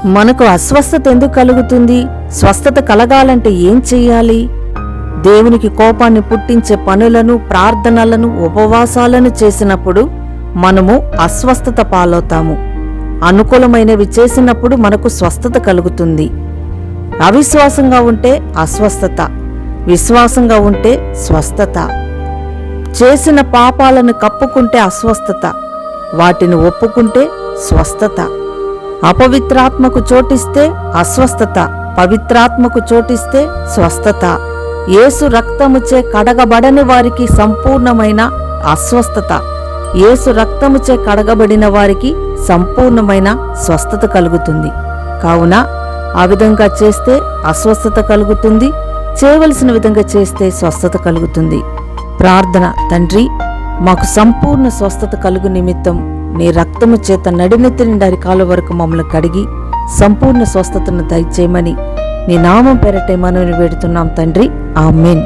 మనకు అస్వస్థత ఎందుకు కలుగుతుంది? స్వస్థత కలగాలంటే ఏం చెయ్యాలి? దేవునికి కోపాన్ని పుట్టించే పనులను, ప్రార్థనలను, ఉపవాసాలను చేసినప్పుడు మనము అస్వస్థత పాలవుతాము. అనుకూలమైనవి చేసినప్పుడు మనకు స్వస్థత కలుగుతుంది. అవిశ్వాసంగా ఉంటే అస్వస్థత, విశ్వాసంగా ఉంటే స్వస్థత. చేసిన పాపాలను కప్పుకుంటే అస్వస్థత, వాటిని ఒప్పుకుంటే స్వస్థత. అపవిత్రాత్మకు చోటిస్తే అస్వస్థత, పవిత్రాత్మకు చోటిస్తే స్వస్థత. యేసు రక్తముచే కడగబడని వారికి సంపూర్ణమైన అస్వస్థత, యేసు రక్తముచే కడగబడిన వారికి సంపూర్ణమైన స్వస్థత కలుగుతుంది. కావున ఆ విధంగా చేస్తే అస్వస్థత కలుగుతుంది, చేయవలసిన విధంగా చేస్తే స్వస్థత కలుగుతుంది. ప్రార్థన. తండ్రి, మాకు సంపూర్ణ స్వస్థత కలుగు నిమిత్తం నీ రక్తము చేత నడినెత్తి నిండా అరికాల వరకు మమ్మల్ని కడిగి సంపూర్ణ స్వస్థతను దయచేయమని నీ నామం పేరటే మనవిని వేడుతున్నాం తండ్రి. ఆమేన్.